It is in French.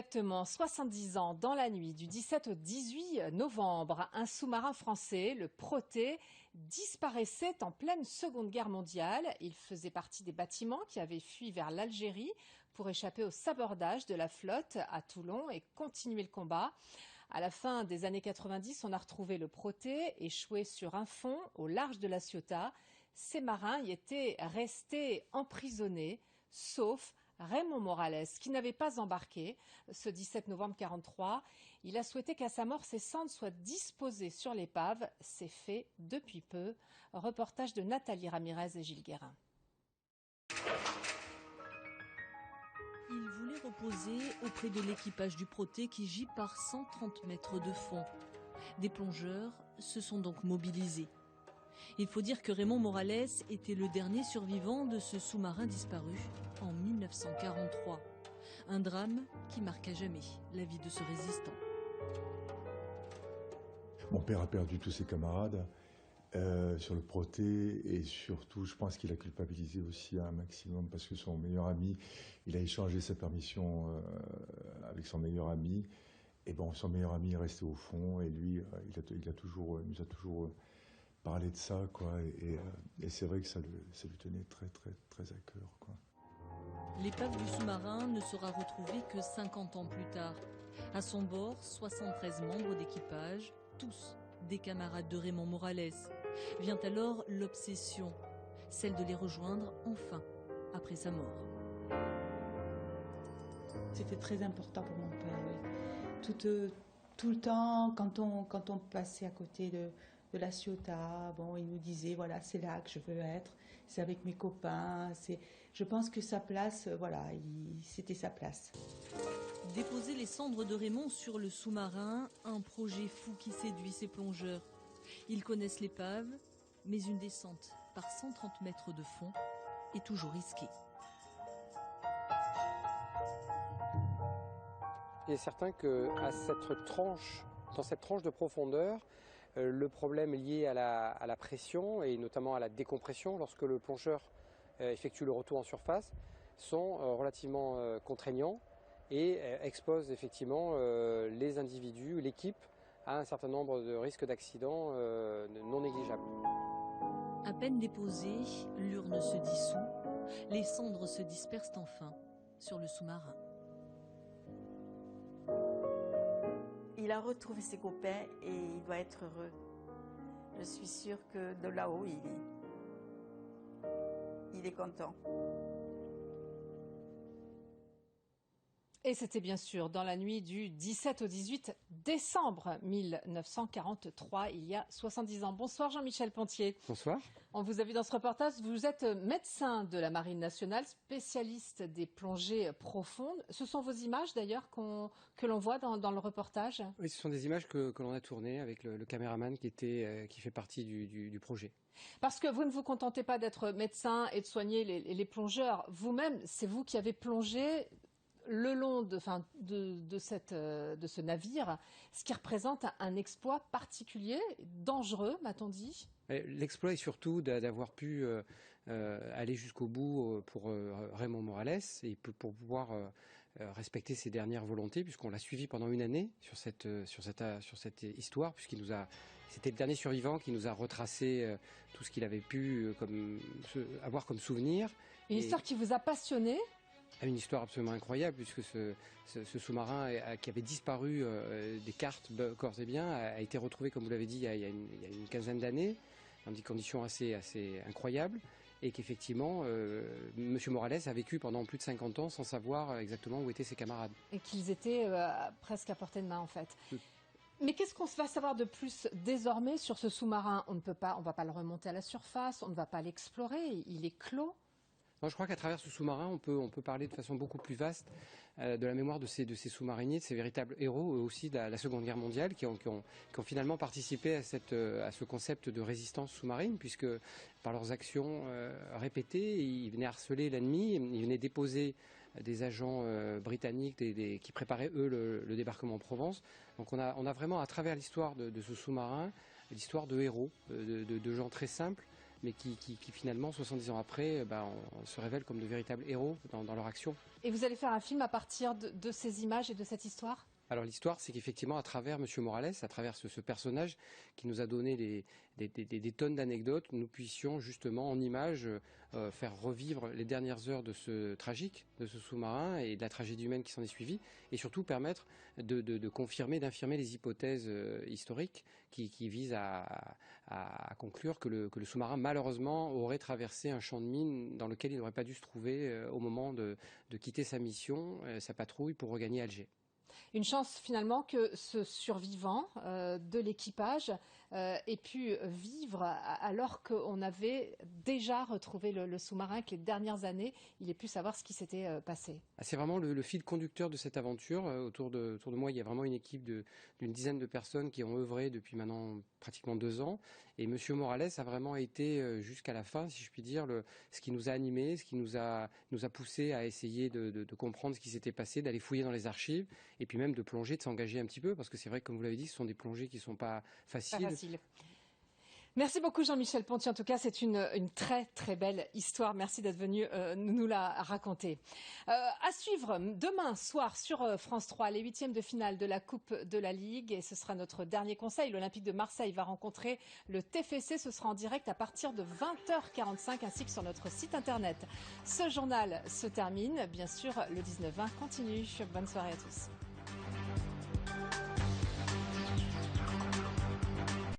exactement 70 ans dans la nuit du 17 au 18 novembre, un sous-marin français, le Protée, disparaissait en pleine Seconde Guerre mondiale. Il faisait partie des bâtiments qui avaient fui vers l'Algérie pour échapper au sabordage de la flotte à Toulon et continuer le combat. À la fin des années 90, on a retrouvé le Protée échoué sur un fond au large de la Ciotat. Ces marins y étaient restés emprisonnés, sauf Raymond Morales, qui n'avait pas embarqué ce 17 novembre 1943. Il a souhaité qu'à sa mort, ses cendres soient disposées sur l'épave. C'est fait depuis peu. Reportage de Nathalie Ramirez et Gilles Guérin. Il voulait reposer auprès de l'équipage du Protée qui gît par 130 mètres de fond. Des plongeurs se sont donc mobilisés. Il faut dire que Raymond Morales était le dernier survivant de ce sous-marin disparu en 1943. Un drame qui marque à jamais la vie de ce résistant. Mon père a perdu tous ses camarades sur le Protée et surtout, je pense qu'il a culpabilisé aussi un maximum parce que son meilleur ami, il a échangé sa permission avec son meilleur ami. Et bon, son meilleur ami est resté au fond et lui, il nous a toujours parlé de ça, quoi. Et c'est vrai que ça lui tenait très à cœur, quoi. L'épave du sous-marin ne sera retrouvée que 50 ans plus tard. À son bord, 73 membres d'équipage, tous des camarades de Raymond Morales. Vient alors l'obsession, celle de les rejoindre enfin, après sa mort. C'était très important pour mon père, oui. Tout le temps, quand on passait à côté de la Ciotat, bon, il nous disait, voilà, c'est là que je veux être, c'est avec mes copains. Je pense que sa place, voilà, c'était sa place. Déposer les cendres de Raymond sur le sous-marin, un projet fou qui séduit ses plongeurs. Ils connaissent l'épave, mais une descente par 130 mètres de fond est toujours risquée. Il est certain que dans cette tranche de profondeur, le problème lié à la pression et notamment à la décompression lorsque le plongeur effectue le retour en surface sont relativement contraignants et exposent effectivement les individus, l'équipe, à un certain nombre de risques d'accidents non négligeables. À peine déposée, l'urne se dissout, les cendres se dispersent enfin sur le sous-marin. Il a retrouvé ses copains et il doit être heureux. Je suis sûre que de là-haut, il est content. Et c'était bien sûr dans la nuit du 17 au 18 décembre 1943, il y a 70 ans. Bonsoir Jean-Michel Pontier. Bonsoir. On vous a vu dans ce reportage, vous êtes médecin de la Marine nationale, spécialiste des plongées profondes. Ce sont vos images d'ailleurs que l'on voit dans le reportage? Oui, ce sont des images que l'on a tournées avec le caméraman qui fait partie du projet. Parce que vous ne vous contentez pas d'être médecin et de soigner les plongeurs. Vous-même, c'est vous qui avez plongé le long de ce navire, ce qui représente un exploit particulier, dangereux, m'a-t-on dit. L'exploit est surtout d'avoir pu aller jusqu'au bout pour Raymond Morales et pour pouvoir respecter ses dernières volontés, puisqu'on l'a suivi pendant une année sur cette histoire, c'était le dernier survivant qui nous a retracé tout ce qu'il avait pu avoir comme souvenir. Une histoire qui vous a passionné? Une histoire absolument incroyable, puisque ce sous-marin qui avait disparu des cartes corps et biens a été retrouvé, comme vous l'avez dit, il y a une quinzaine d'années, dans des conditions assez incroyables, et qu'effectivement, M. Morales a vécu pendant plus de 50 ans sans savoir exactement où étaient ses camarades. Et qu'ils étaient presque à portée de main, en fait. Mais qu'est-ce qu'on va savoir de plus désormais sur ce sous-marin? On ne va pas le remonter à la surface, on ne va pas l'explorer, il est clos. Non, je crois qu'à travers ce sous-marin, on peut parler de façon beaucoup plus vaste de la mémoire de ces sous-mariniers, de ces véritables héros aussi de la Seconde Guerre mondiale, qui ont finalement participé à ce concept de résistance sous-marine, puisque par leurs actions répétées, ils venaient harceler l'ennemi, ils venaient déposer des agents britanniques qui préparaient eux le débarquement en Provence. Donc on a vraiment à travers l'histoire de ce sous-marin, l'histoire de héros, de gens très simples, mais qui finalement, 70 ans après, on se révèlent comme de véritables héros dans leur action. Et vous allez faire un film à partir de ces images et de cette histoire ? Alors l'histoire, c'est qu'effectivement, à travers M. Morales, à travers ce personnage qui nous a donné des tonnes d'anecdotes, nous puissions justement en images faire revivre les dernières heures de ce tragique, de ce sous-marin et de la tragédie humaine qui s'en est suivie, et surtout permettre de confirmer, d'infirmer les hypothèses historiques qui visent à conclure que le sous-marin malheureusement aurait traversé un champ de mines dans lequel il n'aurait pas dû se trouver au moment de quitter sa mission, sa patrouille pour regagner Alger. Une chance finalement que ce survivant de l'équipage ait pu vivre alors qu'on avait déjà retrouvé le sous-marin, que les dernières années, il ait pu savoir ce qui s'était passé. C'est vraiment le fil conducteur de cette aventure. Autour de moi, il y a vraiment une équipe d'une dizaine de personnes qui ont œuvré depuis maintenant pratiquement 2 ans. Et M. Morales a vraiment été jusqu'à la fin, si je puis dire, ce qui nous a animés, ce qui nous a poussé à essayer de comprendre ce qui s'était passé, d'aller fouiller dans les archives, et puis même de plonger, de s'engager un petit peu, parce que c'est vrai que, comme vous l'avez dit, ce sont des plongées qui ne sont pas faciles. Pas facile. Merci beaucoup Jean-Michel Ponty. En tout cas, c'est une très très belle histoire. Merci d'être venu nous la raconter. À suivre demain soir sur France 3, les 8e de finale de la Coupe de la Ligue. Et ce sera notre dernier conseil. L'Olympique de Marseille va rencontrer le TFC. Ce sera en direct à partir de 20h45 ainsi que sur notre site internet. Ce journal se termine. Bien sûr, le 19-20 continue. Bonne soirée à tous.